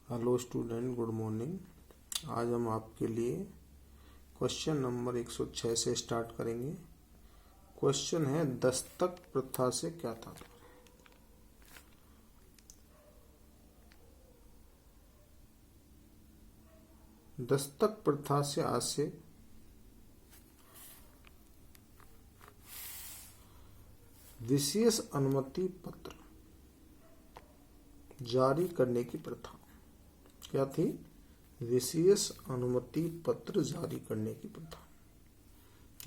Hello student, good morning. आज हम आपके लिए क्वेश्चन नंबर 106 से स्टार्ट करेंगे। क्वेश्चन है, दस्तक प्रथा से क्या तात्पर्य? दस्तक प्रथा से आशय विशेष अनुमति पत्र जारी करने की प्रथा। क्या थी? विशेष अनुमति पत्र जारी करने की प्रथा,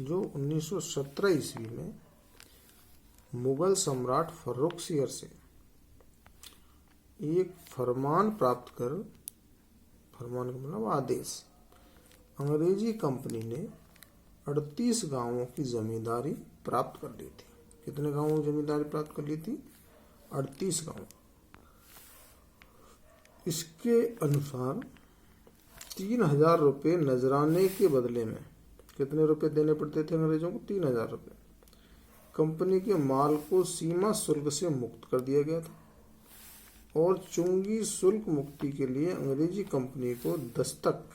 जो 1917 ईस्वी में मुगल सम्राट फर्रुखसियर से एक फरमान प्राप्त कर, फरमान का मतलब आदेश, अंग्रेजी कंपनी ने 38 गांवों की जमींदारी प्राप्त कर ली थी। कितने गांवों की जमींदारी प्राप्त कर ली थी? 38 गांव। इसके अनुसार 3000 रुपये नजराने के बदले में, कितने रुपए देने पड़ते थे अंग्रेजों को? 3000 रुपये। कंपनी के माल को सीमा शुल्क से मुक्त कर दिया गया था और चुंगी शुल्क मुक्ति के लिए अंग्रेजी कंपनी को दस्तक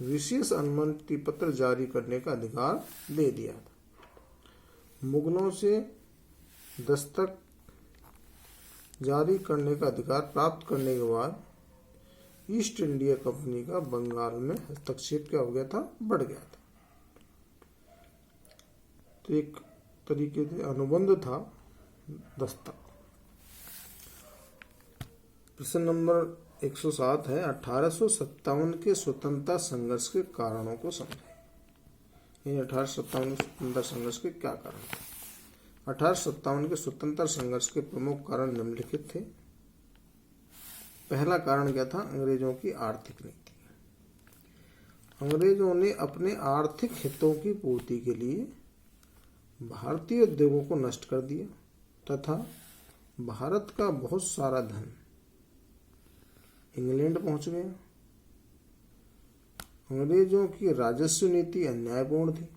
विशेष अनुमति पत्र जारी करने का अधिकार दे दिया था। मुगलों से दस्तक जारी करने का अधिकार प्राप्त करने के बाद ईस्ट इंडिया कंपनी का बंगाल में हस्तक्षेप क्या हो गया था? बढ़ गया था। तो एक तरीके से अनुबंध था दस्तक। प्रश्न नंबर 107 है, 1857 के स्वतंत्रता संघर्ष के कारणों को समझें। 1857 के स्वतंत्रता संघर्ष के क्या कारण थे? 1857 के स्वतंत्रता संघर्ष के प्रमुख कारण निम्नलिखित थे। पहला कारण क्या था? अंग्रेजों की आर्थिक नीति। अंग्रेजों ने अपने आर्थिक हितों की पूर्ति के लिए भारतीय उद्योगों को नष्ट कर दिया तथा भारत का बहुत सारा धन इंग्लैंड पहुंच गया। अंग्रेजों की राजस्व नीति अन्यायपूर्ण थी।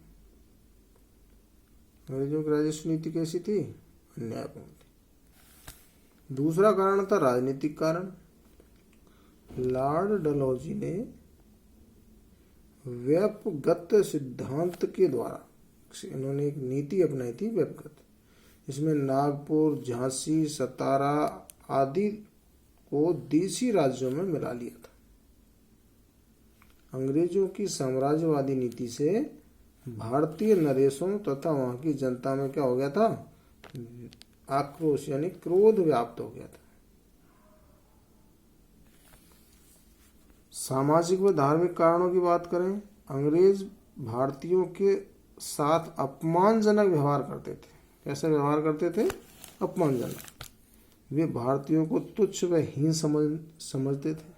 अंग्रेजों की राजस्व नीति कैसी थी? अन्यायपूर्ण थी। दूसरा कारण था राजनीतिक कारण। लॉर्ड डलहौजी ने व्यपगत सिद्धांत के द्वारा इन्होंने एक नीति अपनाई थी, व्यपगत। इसमें नागपुर, झांसी, सतारा आदि को देशी राज्यों में मिला लिया था। अंग्रेजों की साम्राज्यवादी नीति से भारतीय नरेशों तथा वहां की जनता में क्या हो गया था? आक्रोश यानी क्रोध व्याप्त हो गया था। सामाजिक व धार्मिक कारणों की बात करें, अंग्रेज भारतीयों के साथ अपमानजनक व्यवहार करते थे। कैसे व्यवहार करते थे? अपमानजनक। वे भारतीयों को तुच्छ व हीन समझते थे।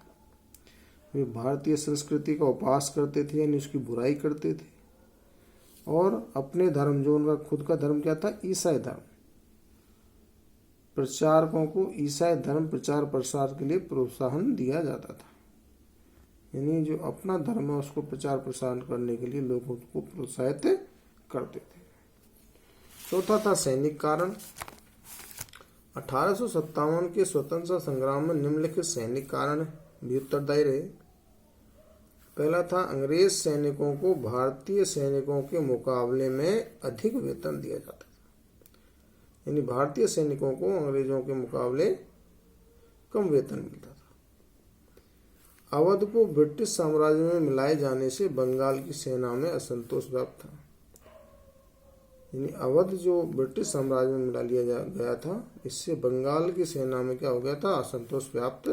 वे भारतीय संस्कृति का उपहास करते थे, यानी उसकी बुराई करते थे। और अपने धर्म, जो उनका खुद का धर्म क्या था? ईसाई धर्म। प्रचारकों को ईसाई धर्म प्रचार प्रसार के लिए प्रोत्साहन दिया जाता था। यानी जो अपना धर्म है उसको प्रचार प्रसार करने के लिए लोगों को प्रोत्साहित करते थे। चौथा था सैनिक कारण। 1857 के स्वतंत्रता संग्राम में निम्नलिखित सैनिक कारण भी उत्तरदायी रहे। पहला था, अंग्रेज सैनिकों को भारतीय सैनिकों के मुकाबले में अधिक वेतन दिया जाता था। यानी भारतीय सैनिकों को अंग्रेजों के मुकाबले कम वेतन मिलता था। अवध को ब्रिटिश साम्राज्य में मिलाए जाने से बंगाल की सेना में असंतोष व्याप्त था। यानी अवध जो ब्रिटिश साम्राज्य में मिला लिया गया था, इससे बंगाल की सेना में क्या हो गया था? असंतोष व्याप्त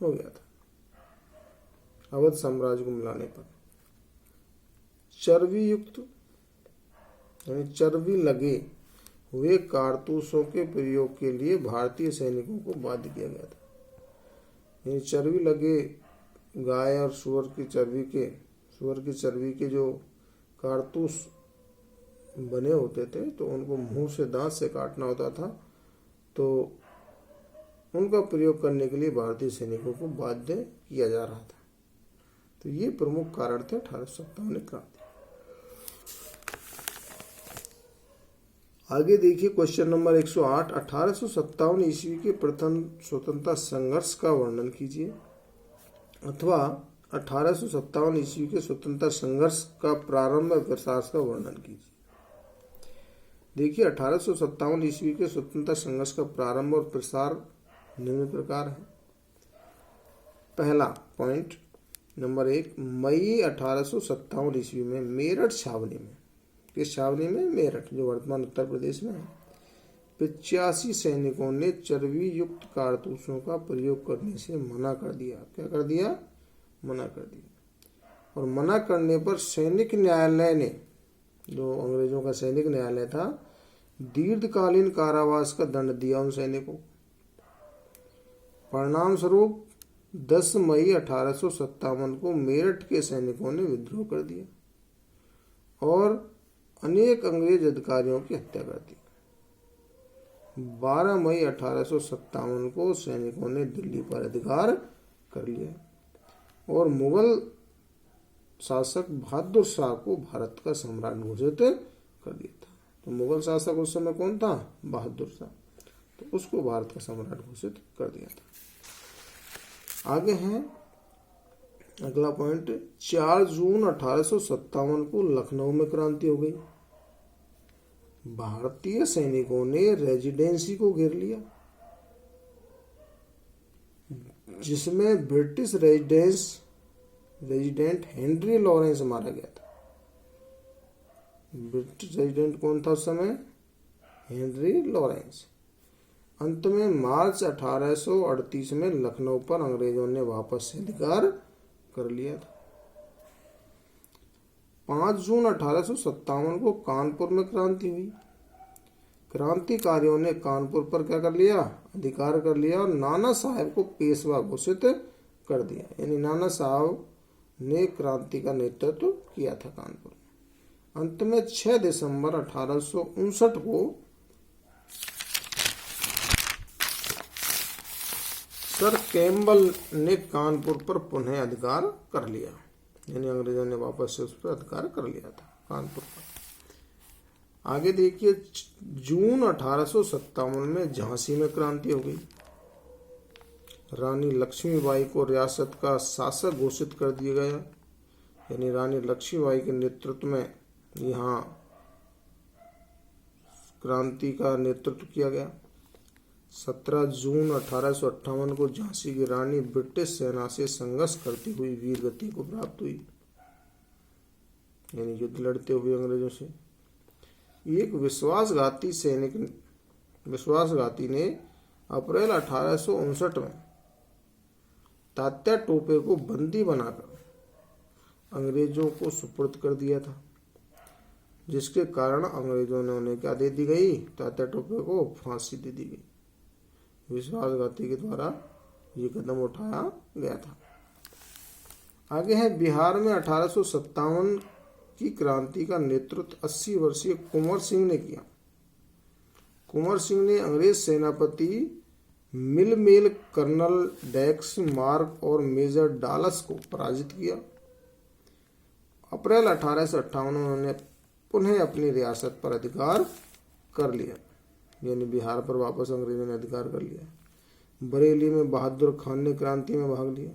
हो गया था अवध साम्राज्य को मिलाने पर। चर्बी युक्त यानी चर्बी लगे हुए कारतूसों के प्रयोग के लिए भारतीय सैनिकों को बाध्य किया गया था। यानी चर्बी लगे गाय और सुअर की चर्बी के जो कारतूस बने होते थे, तो उनको मुंह से, दांत से काटना होता था, तो उनका प्रयोग करने के लिए भारतीय सैनिकों को बाध्य किया जा रहा था। तो ये प्रमुख कारण थे 1857 क्रांति। आगे देखिए क्वेश्चन नंबर 108। 1857 ईस्वी के प्रथम स्वतंत्रता संघर्ष का वर्णन कीजिए, अथवा 1857 ईस्वी के स्वतंत्रता संघर्ष का प्रारंभ और प्रसार का वर्णन कीजिए। देखिए 1857 ईस्वी के स्वतंत्रता संघर्ष का प्रारंभ और प्रसार निम्न प्रकार है। पहला पॉइंट नंबर 1, मई 1857 ईस्वी में मेरठ छावनी में, किस छावनी में? मेरठ, जो वर्तमान उत्तर प्रदेश में है, 85 सैनिकों ने चर्बी युक्त कारतूसों का प्रयोग करने से मना कर दिया। क्या कर दिया? मना कर दिया। और मना करने पर सैनिक न्यायालय ने, जो अंग्रेजों का सैनिक न्यायालय था, दीर्घकालीन कारावास का दंड दिया उन सैनिकों को। परिणाम स्वरूप 10 मई 1857 को मेरठ के सैनिकों ने विद्रोह कर दिया और अनेक अंग्रेज अधिकारियों की हत्या कर दी। 12 मई 1857 को सैनिकों ने दिल्ली पर अधिकार कर लिया और मुगल शासक बहादुर शाह को भारत का सम्राट घोषित कर दिया था। तो मुगल शासक उस समय कौन था? बहादुर शाह। तो उसको भारत का सम्राट घोषित कर दिया था। आगे है अगला पॉइंट, 4 जून 1857 को लखनऊ में क्रांति हो गई। भारतीय सैनिकों ने रेजिडेंसी को घेर लिया, जिसमें ब्रिटिश रेजिडेंट हेनरी लॉरेंस मारा गया था। ब्रिटिश रेजिडेंट कौन था उस समय? Henry Lawrence. अंत में मार्च 1838 में लखनऊ पर अंग्रेजों ने वापस से अधिकार कर लिया था। 5 जून 1857 को कानपुर में क्रांति हुई। क्रांतिकारियों ने कानपुर पर क्या कर लिया? अधिकार कर लिया और नाना साहब को पेशवा घोषित कर दिया। यानी नाना साहब ने क्रांति का नेतृत्व किया था कानपुर में। अंत में 6 दिसंबर 1859 को सर कैम्बल ने कानपुर पर पुनः अधिकार कर लिया। यानी अंग्रेजों ने वापस से उस पर अधिकार कर लिया था कानपुर पर। आगे देखिए, जून 1857 में झांसी में क्रांति हो गई। रानी लक्ष्मीबाई को रियासत का शासक घोषित कर दिया गया। यानी रानी लक्ष्मीबाई के नेतृत्व में यहाँ क्रांति का नेतृत्व किया गया। 17 जून 1858 को झांसी की रानी ब्रिटिश सेना से संघर्ष करती हुई वीर गति को प्राप्त हुई। यानी युद्ध लड़ते हुए अंग्रेजों से। एक विश्वासघाती ने अप्रैल 1859 में तात्या टोपे को बंदी बनाकर अंग्रेजों को सुपुर्द कर दिया था, जिसके कारण अंग्रेजों ने उन्हें क्या दे दी गई? तात्या टोपे को फांसी दे दी गई। विश्वासघाती के द्वारा ये कदम उठाया गया था। आगे है बिहार में 1857 की क्रांति का नेतृत्व 80 वर्षीय कुंवर सिंह ने किया। कुंवर सिंह ने अंग्रेज सेनापति मिलमेल कर्नल डेक्स मार्क और मेजर डालस को पराजित किया। अप्रैल 1858 में उन्होंने पुनः अपनी रियासत पर अधिकार कर लिया। यानी बिहार पर वापस अंग्रेजों ने अधिकार कर लिया। बरेली में बहादुर खान ने क्रांति में भाग लिया।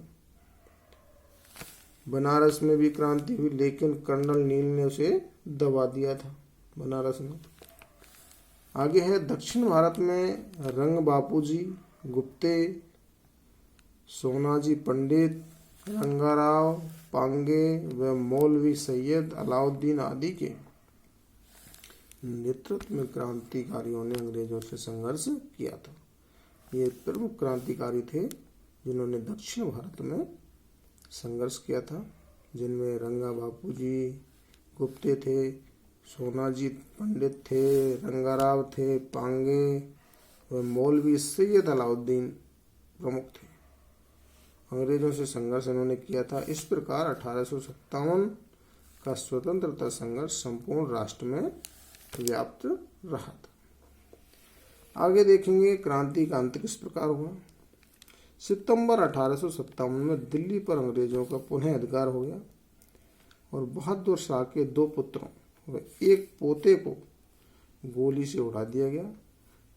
बनारस में भी क्रांति हुई, लेकिन कर्नल नील ने उसे दबा दिया था बनारस में। आगे है दक्षिण भारत में रंग बापूजी, गुप्ते, सोनाजी पंडित, रंगाराव, पांगे व मौलवी सैयद अलाउद्दीन आदि के नेतृत्व में क्रांतिकारियों ने अंग्रेजों से संघर्ष किया था। ये प्रमुख क्रांतिकारी थे जिन्होंने दक्षिण भारत में संघर्ष किया था, जिनमें रंगा बापूजी, गुप्ते थे, सोनाजी पंडित थे, रंगाराव थे, पांगे व मौलवी सैयद अलाउद्दीन प्रमुख थे। अंग्रेजों से संघर्ष इन्होंने किया था। इस प्रकार 1857 का स्वतंत्रता संघर्ष संपूर्ण राष्ट्र में व्याप्त रहा था। आगे देखेंगे क्रांति का अंत किस प्रकार हुआ। सितंबर 1857 में दिल्ली पर अंग्रेजों का पुनः अधिकार हो गया और बहादुर शाह के 2 पुत्रों व 1 पोते को गोली से उड़ा दिया गया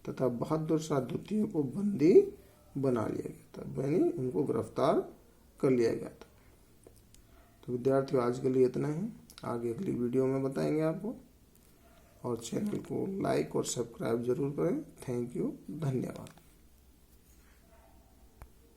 तथा बहादुर शाह द्वितीय को बंदी बना लिया गया था, यानी उनको गिरफ्तार कर लिया गया था। तो विद्यार्थियों आज के लिए इतना ही, आगे अगली वीडियो में बताएंगे आपको, और चैनल को लाइक और सब्सक्राइब जरूर करें। थैंक यू, धन्यवाद।